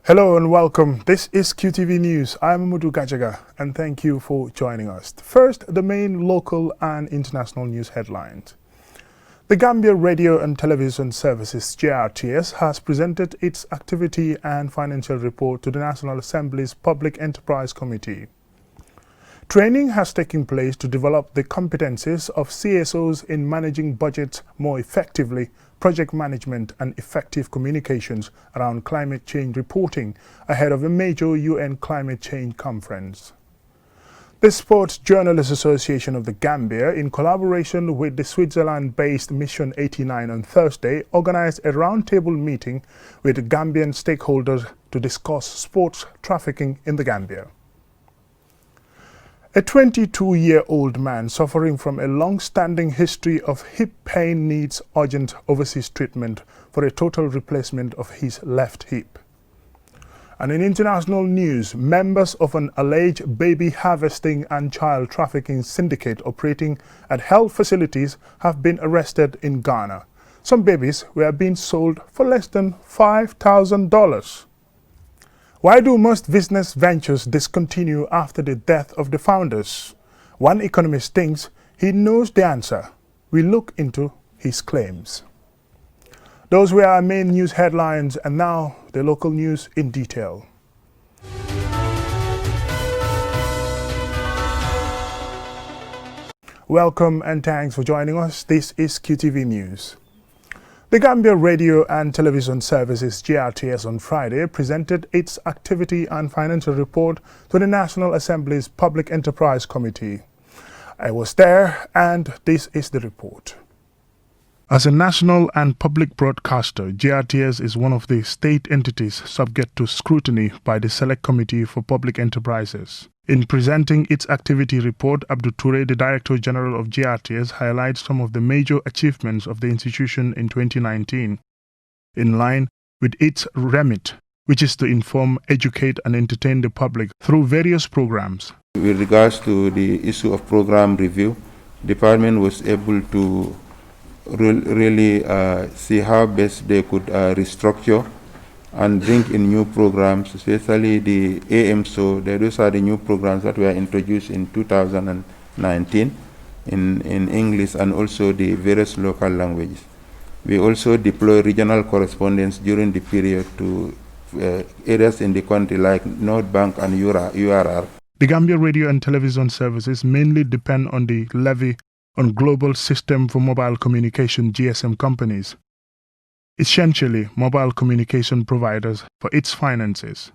Hello and welcome. This is Qtv News. I'm Mudu Gajaga and thank you for joining us. First, the main local and international news headlines. The Gambia Radio and Television Services (GRTS) has presented its activity and financial report to the National Assembly's Public Enterprise Committee. Training has taken place to develop the competencies of CSOs in managing budgets more effectively, project management and effective communications around climate change reporting ahead of a major UN climate change conference. The Sports Journalists Association of the Gambia, in collaboration with the Switzerland-based Mission 89 on Thursday, organized a roundtable meeting with Gambian stakeholders to discuss sports trafficking in the Gambia. A 22-year-old man suffering from a long-standing history of hip pain needs urgent overseas treatment for a total replacement of his left hip. And in international news, members of an alleged baby harvesting and child trafficking syndicate operating at health facilities have been arrested in Ghana. Some babies were being sold for less than $5,000. Why do most business ventures discontinue after the death of the founders? One economist thinks he knows the answer. We look into his claims. Those were our main news headlines, and now the local news in detail. Welcome and thanks for joining us. This is QTV News. The Gambia Radio and Television Services (GRTS) on Friday presented its activity and financial report to the National Assembly's Public Enterprise Committee. I was there and this is the report. As a national and public broadcaster, GRTS is one of the state entities subject to scrutiny by the Select Committee for Public Enterprises. In presenting its activity report, Abdul Toure, the Director General of GRTS, highlights some of the major achievements of the institution in 2019, in line with its remit, which is to inform, educate and entertain the public through various programs. With regards to the issue of program review, the Department was able to really see how best they could restructure and bring in new programs, especially the AMSO. Those are the new programs that were introduced in 2019 in English and also the various local languages. We also deploy regional correspondents during the period to areas in the country like North Bank and URR. The Gambia Radio and Television Services mainly depend on the levy on Global System for Mobile Communication (GSM) companies, essentially mobile communication providers, for its finances.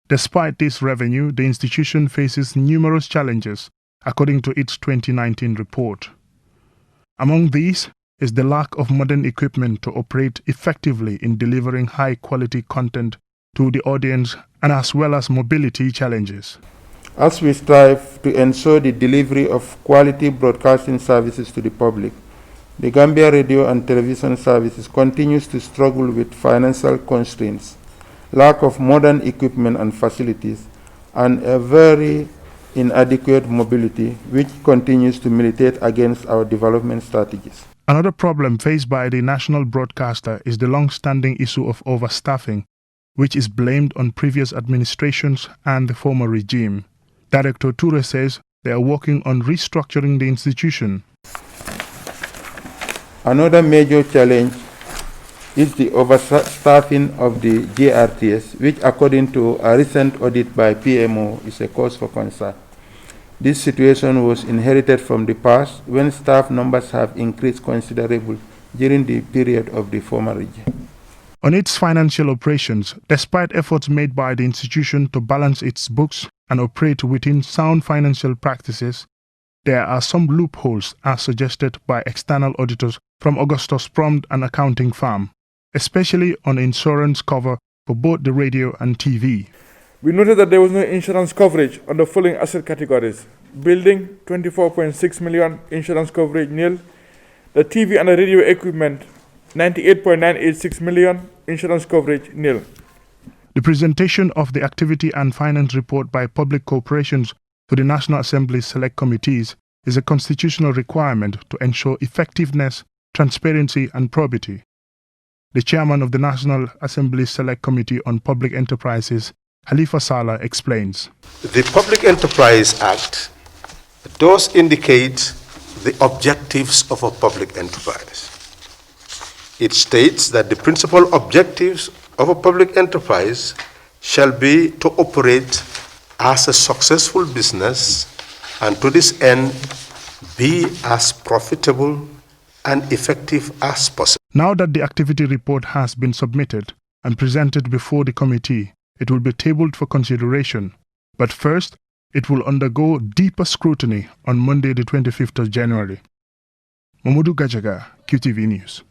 Despite this revenue, the institution faces numerous challenges, according to its 2019 report. Among these is the lack of modern equipment to operate effectively in delivering high-quality content to the audience, and as well as mobility challenges. As we strive to ensure the delivery of quality broadcasting services to the public, the Gambia Radio and Television Services continues to struggle with financial constraints, lack of modern equipment and facilities, and a very inadequate mobility, which continues to militate against our development strategies. Another problem faced by the national broadcaster is the long-standing issue of overstaffing, which is blamed on previous administrations and the former regime. Director Toure says they are working on restructuring the institution. Another major challenge is the overstaffing of the GRTS, which according to a recent audit by PMO is a cause for concern. This situation was inherited from the past when staff numbers have increased considerably during the period of the former regime. On its financial operations, despite efforts made by the institution to balance its books and operate within sound financial practices, there are some loopholes as suggested by external auditors from Augustus Prompt, an accounting firm, especially on insurance cover for both the radio and TV. We noted that there was no insurance coverage on the following asset categories: building 24.6 million, insurance coverage nil; the TV and the radio equipment 98.986 million, insurance coverage nil. The presentation of the activity and finance report by public corporations to the National Assembly's Select Committees is a constitutional requirement to ensure effectiveness, transparency and probity. The chairman of the National Assembly Select Committee on Public Enterprises, Halifa Saleh, explains. The Public Enterprise Act does indicate the objectives of a public enterprise. It states that the principal objectives of a public enterprise shall be to operate as a successful business and to this end be as profitable and effective as possible. Now that the activity report has been submitted and presented before the committee, it will be tabled for consideration. But first, it will undergo deeper scrutiny on Monday, the 25th of January. Mamadou Gajaga, QTV News.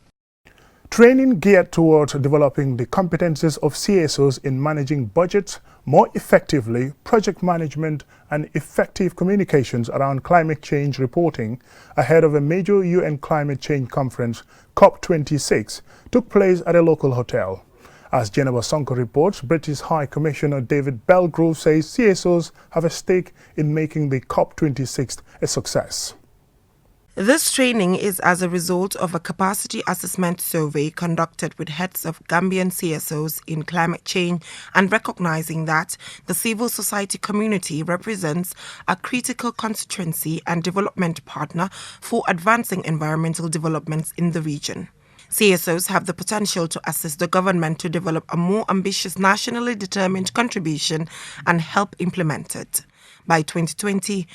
Training geared towards developing the competences of CSOs in managing budgets more effectively, project management and effective communications around climate change reporting ahead of a major UN climate change conference, COP26, took place at a local hotel. As Jennifer Sonko reports, British High Commissioner David Belgrove says CSOs have a stake in making the COP26 a success. This training is as a result of a capacity assessment survey conducted with heads of Gambian CSOs in climate change and recognizing that the civil society community represents a critical constituency and development partner for advancing environmental developments in the region. CSOs have the potential to assist the government to develop a more ambitious nationally determined contribution and help implement it. By 2020,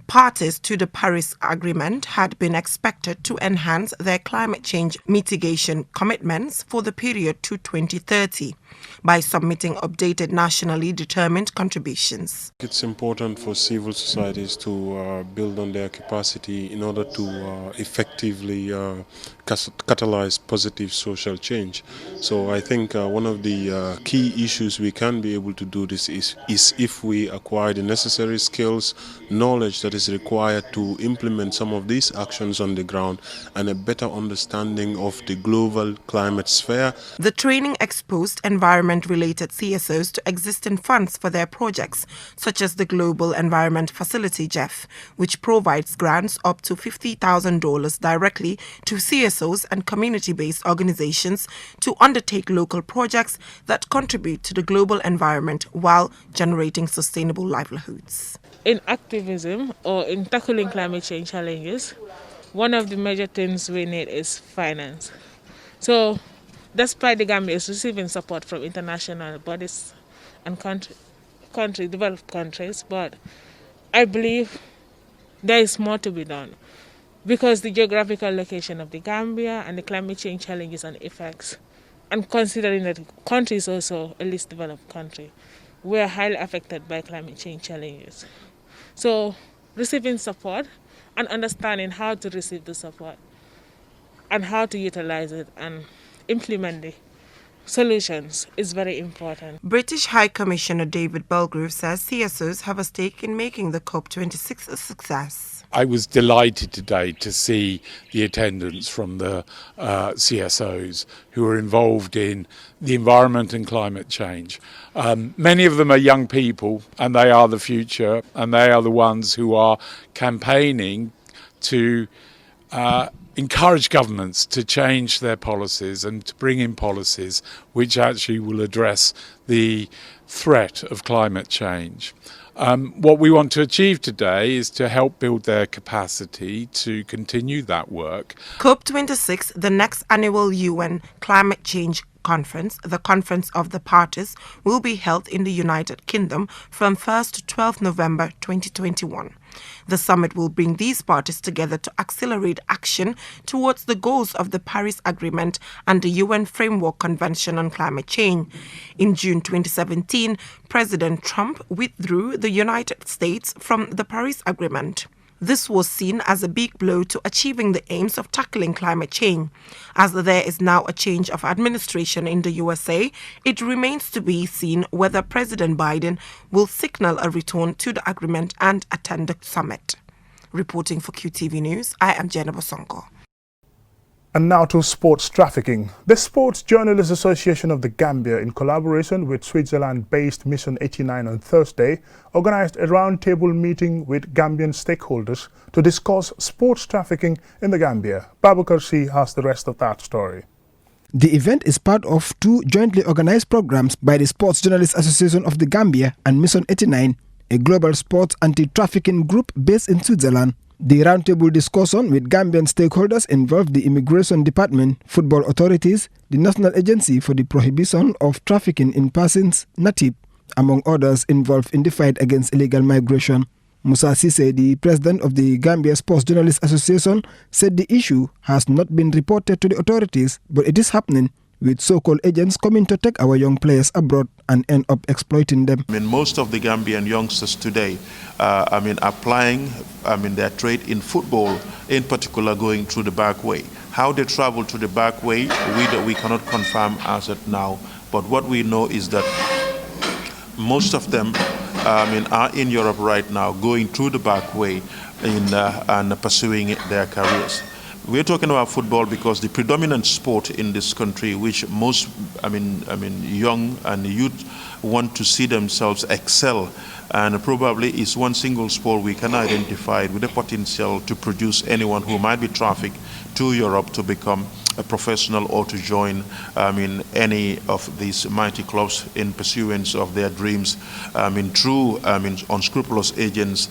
parties to the Paris Agreement had been expected to enhance their climate change mitigation commitments for the period to 2030 by submitting updated nationally determined contributions. It's important for civil societies to build on their capacity in order to effectively catalyze positive social change. So I think one of the key issues we can be able to do this is if we acquire the necessary skills, knowledge that is required to implement some of these actions on the ground and a better understanding of the global climate sphere. The training exposed environment-related CSOs to existing funds for their projects, such as the Global Environment Facility, GEF, which provides grants up to $50,000 directly to CSOs and community-based organizations to undertake local projects that contribute to the global environment while generating sustainable livelihoods. In activism or in tackling climate change challenges, one of the major things we need is finance. So, despite the Gambia is receiving support from international bodies and developed countries, but I believe there is more to be done because the geographical location of the Gambia and the climate change challenges and effects, and considering that the country is also a least developed country, we are highly affected by climate change challenges. So receiving support and understanding how to receive the support and how to utilize it and implement the solutions is very important. British High Commissioner David Belgrove says CSOs have a stake in making the COP26 a success. I was delighted today to see the attendance from the CSOs who are involved in the environment and climate change. Many of them are young people and they are the future and they are the ones who are campaigning to encourage governments to change their policies and to bring in policies which actually will address the threat of climate change. What we want to achieve today is to help build their capacity to continue that work. COP26, the next annual UN climate change conference, the Conference of the Parties, will be held in the United Kingdom from 1st to 12th November 2021. The summit will bring these parties together to accelerate action towards the goals of the Paris Agreement and the UN Framework Convention on Climate Change. In June 2017, President Trump withdrew the United States from the Paris Agreement. This was seen as a big blow to achieving the aims of tackling climate change. As there is now a change of administration in the USA, it remains to be seen whether President Biden will signal a return to the agreement and attend the summit. Reporting for QTV News, I am Jennifer Sonko. And now to sports trafficking. The Sports Journalists Association of the Gambia, in collaboration with Switzerland-based Mission 89 on Thursday, organized a roundtable meeting with Gambian stakeholders to discuss sports trafficking in the Gambia. Babakar C has the rest of that story. The event is part of two jointly organized programs by the Sports Journalists Association of the Gambia and Mission 89, a global sports anti-trafficking group based in Switzerland. The roundtable discussion with Gambian stakeholders involved the Immigration Department, football authorities, the National Agency for the Prohibition of Trafficking in Persons, NATIP, among others involved in the fight against illegal migration. Musa Sise, the president of the Gambia Sports Journalists Association, said the issue has not been reported to the authorities, but it is happening, with so-called agents coming to take our young players abroad and end up exploiting them. Most of the Gambian youngsters today, are plying, their trade in football, in particular going through the back way. How they travel to the back way, we cannot confirm as of now, but what we know is that most of them are in Europe right now, going through the back way and pursuing their careers. We're talking about football because the predominant sport in this country, which most, young and youth want to see themselves excel, and probably is one single sport we can identify with the potential to produce anyone who might be trafficked to Europe to become a professional or to join any of these mighty clubs in pursuance of their dreams through unscrupulous agents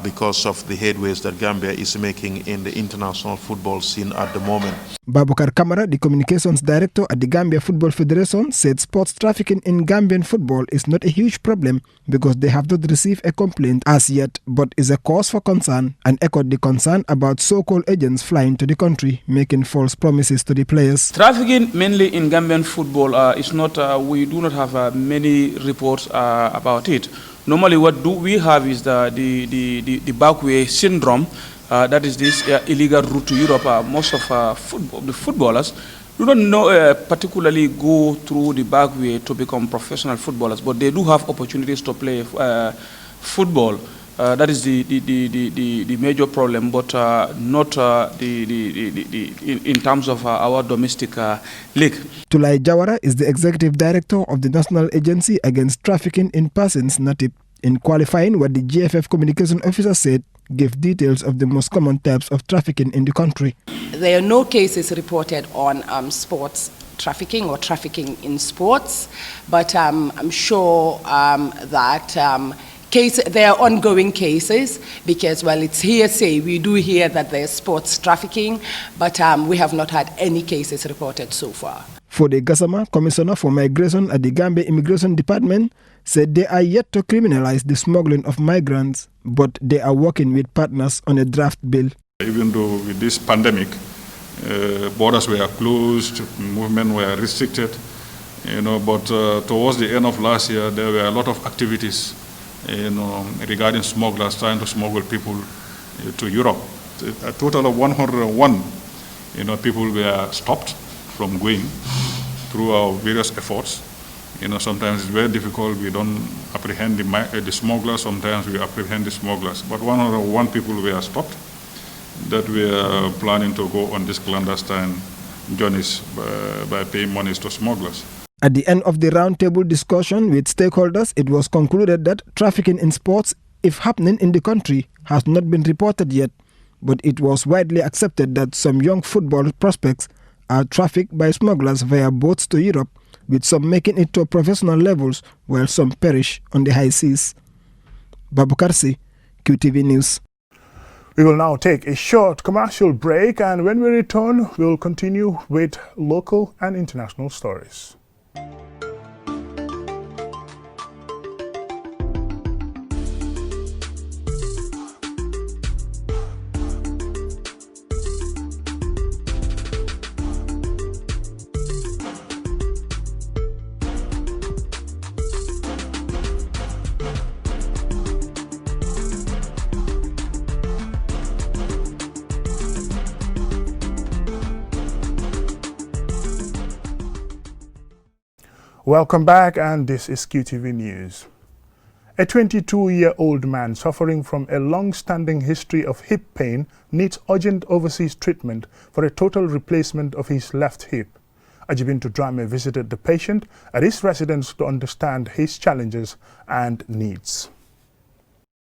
because of the headways that Gambia is making in the international football scene at the moment. Babukar Kamara, the communications director at the Gambia Football Federation, said sports trafficking in Gambian football is not a huge problem because they have not received a complaint as yet, but is a cause for concern, and echoed the concern about so-called agents flying to the country making false promises to the players. Trafficking mainly in Gambian football is not, we do not have many reports about it. Normally what we have is the backway syndrome, that is this illegal route to Europe. Most of the footballers do not know, particularly go through the back way to become professional footballers, but they do have opportunities to play football. That is the major problem, but not in terms of our domestic league. Tulai Jawara is the executive director of the National Agency Against Trafficking in Persons, NATIP. In qualifying what the GFF communication officer said, gave details of the most common types of trafficking in the country. There are no cases reported on sports trafficking or trafficking in sports, but I'm sure that there are ongoing cases because, well, it's hearsay. We do hear that there's sports trafficking, but we have not had any cases reported so far. For the Gassama, Commissioner for Migration at the Gambia Immigration Department, said they are yet to criminalize the smuggling of migrants, but they are working with partners on a draft bill. Even though with this pandemic, borders were closed, movement were restricted, but towards the end of last year, there were a lot of activities, regarding smugglers trying to smuggle people to Europe. A total of 101, people were stopped from going through our various efforts. Sometimes it's very difficult. We don't apprehend the smugglers. Sometimes we apprehend the smugglers. But 101 people were stopped that we are planning to go on this clandestine journeys by paying monies to smugglers. At the end of the roundtable discussion with stakeholders, it was concluded that trafficking in sports, if happening in the country, has not been reported yet, but it was widely accepted that some young football prospects are trafficked by smugglers via boats to Europe, with some making it to professional levels while some perish on the high seas. Babukarsi, QTV News. We will now take a short commercial break, and when we return, we'll continue with local and international stories. Welcome back, and this is QTV News. A 22-year-old man suffering from a long-standing history of hip pain needs urgent overseas treatment for a total replacement of his left hip. Ajibintu Drame visited the patient at his residence to understand his challenges and needs.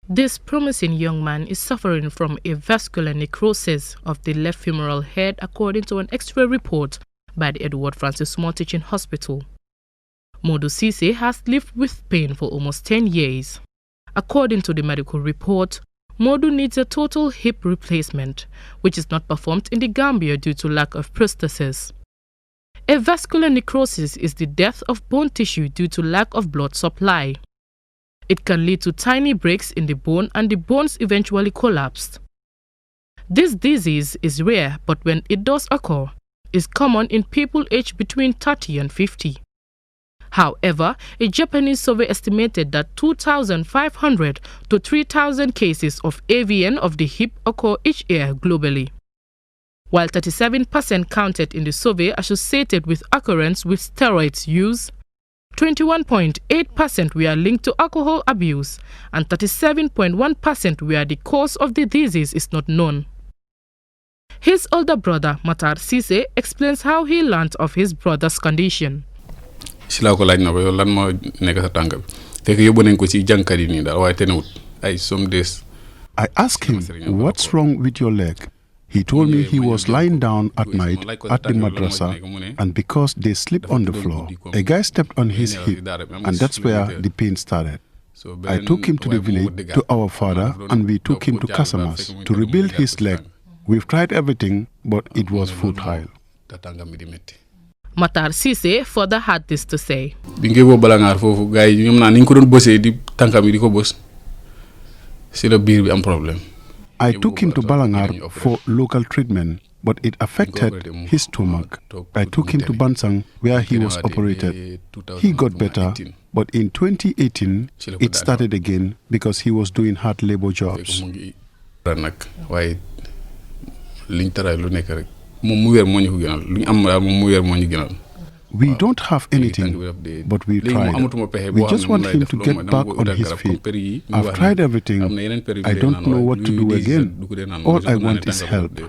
This promising young man is suffering from a vascular necrosis of the left femoral head according to an X-ray report by the Edward Francis Small Teaching Hospital. Modu Cisse has lived with pain for almost 10 years. According to the medical report, Modu needs a total hip replacement, which is not performed in the Gambia due to lack of prosthesis. A vascular necrosis is the death of bone tissue due to lack of blood supply. It can lead to tiny breaks in the bone and the bones eventually collapse. This disease is rare, but when it does occur, is common in people aged between 30 and 50. However, a Japanese survey estimated that 2,500 to 3,000 cases of AVN of the hip occur each year globally, while 37% counted in the survey associated with occurrence with steroids use. 21.8% were linked to alcohol abuse, and 37.1% were the cause of the disease is not known. His older brother, Matar Cisse, explains how he learned of his brother's condition. I asked him, "What's wrong with your leg?" He told me he was lying down at night at the madrasa, and because they sleep on the floor, a guy stepped on his hip, and that's where the pain started. I took him to the village, to our father, and we took him to Casamas to rebuild his leg. We've tried everything, but it was futile. Matar Cisse further had this to say. I took him to Balangar for local treatment, but it affected his stomach. I took him to Bansang, where he was operated. He got better, but in 2018, it started again because he was doing hard labor jobs. We don't have anything, but we tried. We just want him to get back on his feet. I've tried everything. I don't know what to do again. All I want is help.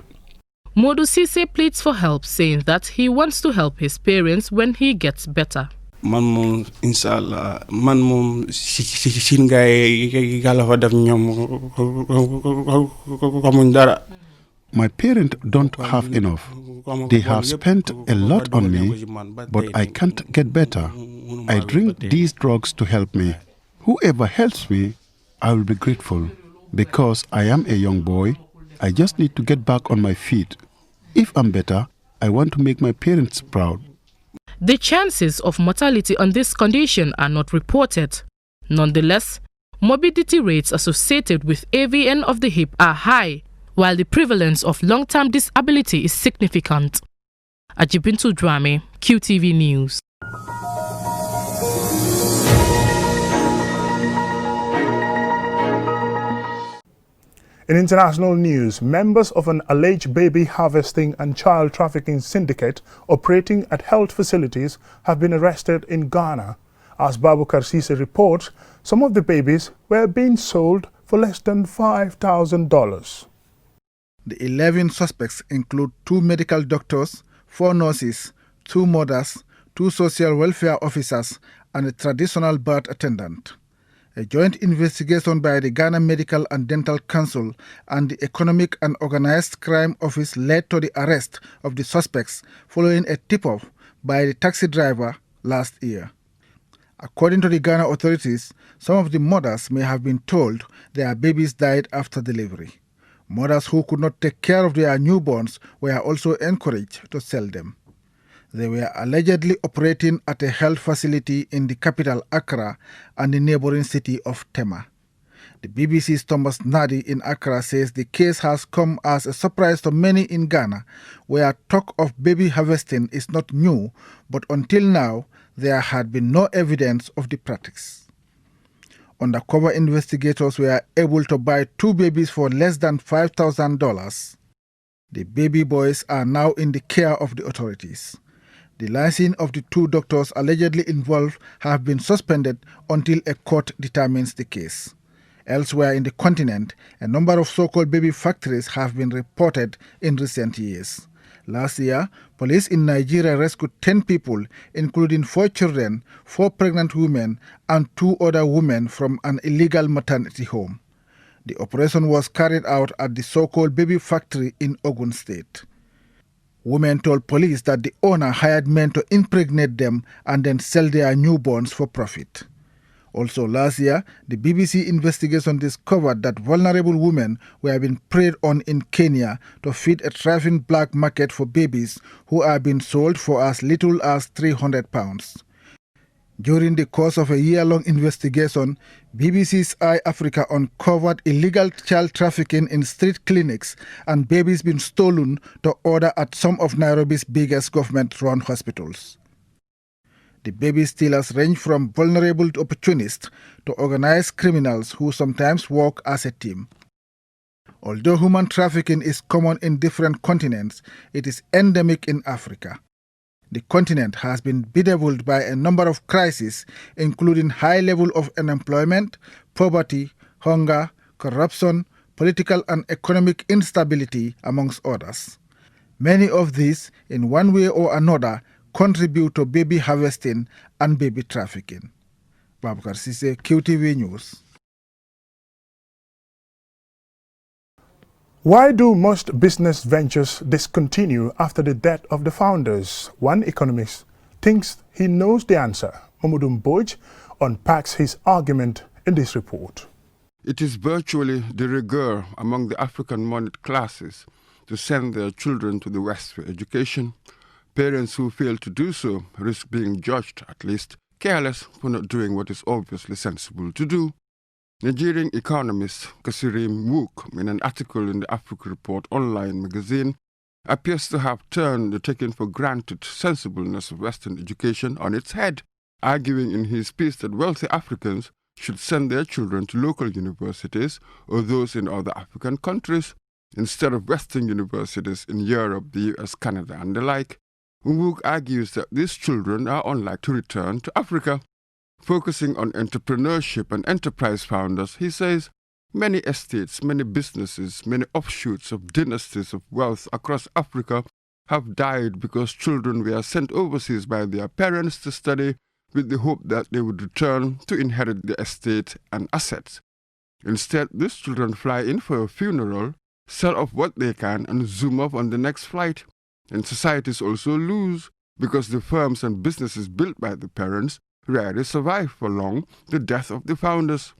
Modu Cisse pleads for help, saying that he wants to help his parents when he gets better. Inshallah, my parents don't have enough. They have spent a lot on me, but I can't get better. I drink these drugs to help me. Whoever helps me, I will be grateful. Because I am a young boy, I just need to get back on my feet. If I'm better, I want to make my parents proud. The chances of mortality on this condition are not reported. Nonetheless, morbidity rates associated with AVN of the hip are high, while the prevalence of long-term disability is significant. Ajibintu Drame, QTV News. In international news, members of an alleged baby harvesting and child trafficking syndicate operating at health facilities have been arrested in Ghana. As Babukar Cisse reports, some of the babies were being sold for less than $5,000. The 11 suspects include 2 medical doctors, 4 nurses, 2 mothers, 2 social welfare officers, and a traditional birth attendant. A joint investigation by the Ghana Medical and Dental Council and the Economic and Organized Crime Office led to the arrest of the suspects following a tip-off by the taxi driver last year. According to the Ghana authorities, some of the mothers may have been told their babies died after delivery. Mothers who could not take care of their newborns were also encouraged to sell them. They were allegedly operating at a health facility in the capital Accra and the neighboring city of Tema. The BBC's Thomas Nadi in Accra says the case has come as a surprise to many in Ghana, where talk of baby harvesting is not new, but until now there had been no evidence of the practice. Undercover investigators were able to buy 2 babies for less than $5,000. The baby boys are now in the care of the authorities. The licensing of the 2 doctors allegedly involved have been suspended until a court determines the case. Elsewhere in the continent, a number of so-called baby factories have been reported in recent years. Last year, police in Nigeria rescued 10 people, including 4 children, 4 pregnant women, and 2 other women from an illegal maternity home. The operation was carried out at the so-called baby factory in Ogun State. Women told police that the owner hired men to impregnate them and then sell their newborns for profit. Also last year, the BBC investigation discovered that vulnerable women were being preyed on in Kenya to feed a thriving black market for babies who are being sold for as little as £300. During the course of a year-long investigation, BBC's iAfrica uncovered illegal child trafficking in street clinics and babies being stolen to order at some of Nairobi's biggest government-run hospitals. The baby stealers range from vulnerable opportunists to organized criminals who sometimes work as a team. Although human trafficking is common in different continents, it is endemic in Africa. The continent has been bedeviled by a number of crises, including high level of unemployment, poverty, hunger, corruption, political and economic instability, amongst others. Many of these, in one way or another, contribute to baby harvesting and baby trafficking. Babakar Sise, QTV News. Why do most business ventures discontinue after the death of the founders? One economist thinks he knows the answer. Mamadou Mbodj unpacks his argument in this report. It is virtually de rigueur among the African moneyed classes to send their children to the West for education. Parents who fail to do so risk being judged, at least, careless for not doing what is obviously sensible to do. Nigerian economist Kasirim Wook, in an article in the Africa Report online magazine, appears to have turned the taken for granted sensibleness of Western education on its head, arguing in his piece that wealthy Africans should send their children to local universities or those in other African countries, instead of Western universities in Europe, the US, Canada, and the like. Wook argues that these children are unlikely to return to Africa. Focusing on entrepreneurship and enterprise founders, he says, many estates, many businesses, many offshoots of dynasties of wealth across Africa have died because children were sent overseas by their parents to study with the hope that they would return to inherit the estate and assets. Instead, these children fly in for a funeral, sell off what they can, and zoom off on the next flight. And societies also lose because the firms and businesses built by the parents rarely survive for long the death of the founders.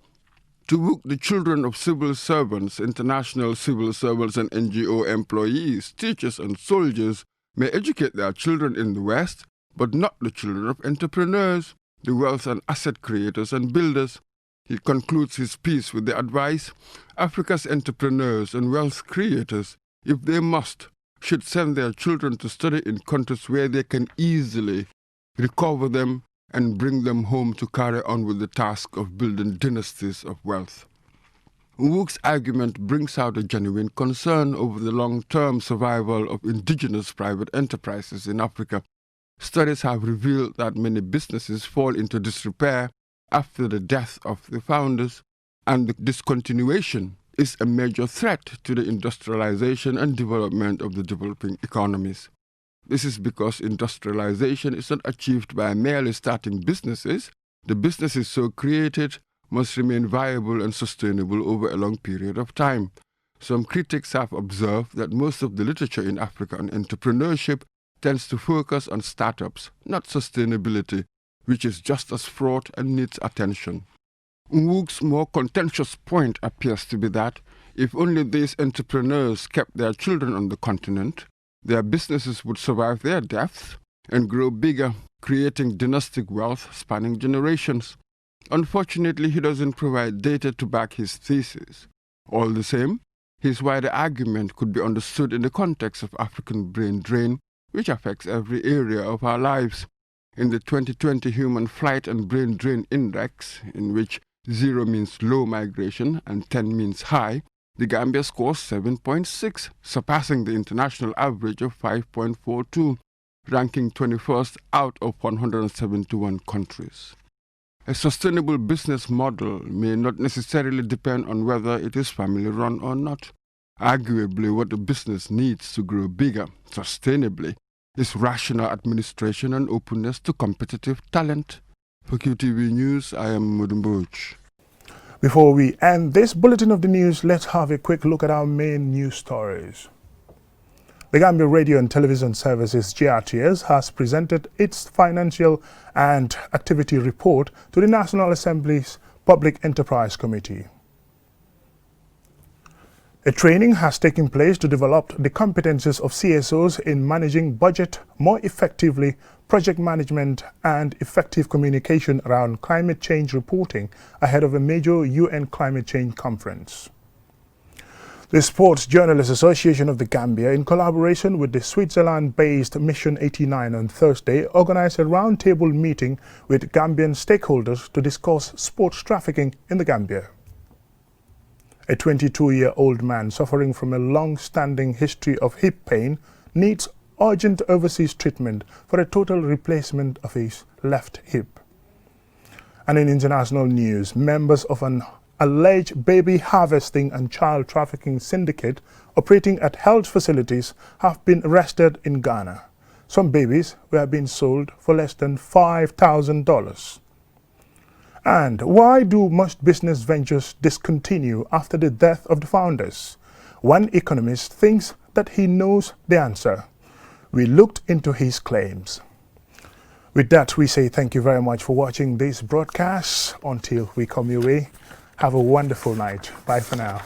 To Wook, the children of civil servants, international civil servants and NGO employees, teachers and soldiers may educate their children in the West, but not the children of entrepreneurs, the wealth and asset creators and builders. He concludes his piece with the advice, Africa's entrepreneurs and wealth creators, if they must, should send their children to study in countries where they can easily recover them and bring them home to carry on with the task of building dynasties of wealth. Wook's argument brings out a genuine concern over the long-term survival of indigenous private enterprises in Africa. Studies have revealed that many businesses fall into disrepair after the death of the founders, and the discontinuation is a major threat to the industrialization and development of the developing economies. This is because industrialization is not achieved by merely starting businesses. The businesses so created must remain viable and sustainable over a long period of time. Some critics have observed that most of the literature in Africa on entrepreneurship tends to focus on startups, not sustainability, which is just as fraught and needs attention. Wook's more contentious point appears to be that if only these entrepreneurs kept their children on the continent, their businesses would survive their deaths and grow bigger, creating dynastic wealth spanning generations. Unfortunately, he doesn't provide data to back his thesis. All the same, his wider argument could be understood in the context of African brain drain, which affects every area of our lives. In the 2020 Human Flight and Brain Drain Index, in which 0 means low migration and 10 means high, the Gambia scores 7.6, surpassing the international average of 5.42, ranking 21st out of 171 countries. A sustainable business model may not necessarily depend on whether it is family-run or not. Arguably, what a business needs to grow bigger, sustainably, is rational administration and openness to competitive talent. For QTV News, I am Mamadou Mbodj. Before we end this bulletin of the news, let's have a quick look at our main news stories. The Gambia Radio and Television Services GRTS has presented its financial and activity report to the National Assembly's Public Enterprise Committee. A training has taken place to develop the competences of CSOs in managing budget more effectively, project management and effective communication around climate change reporting ahead of a major UN climate change conference. The Sports Journalists Association of the Gambia, in collaboration with the Switzerland-based Mission 89 on Thursday, organized a roundtable meeting with Gambian stakeholders to discuss sports trafficking in the Gambia. A 22-year-old man suffering from a long-standing history of hip pain needs urgent overseas treatment for a total replacement of his left hip. And in international news, members of an alleged baby harvesting and child trafficking syndicate operating at health facilities have been arrested in Ghana. Some babies were being sold for less than $5,000. And why do most business ventures discontinue after the death of the founders? One economist thinks that he knows the answer. We looked into his claims. With that, we say thank you very much for watching this broadcast. Until we come your way, have a wonderful night. Bye for now.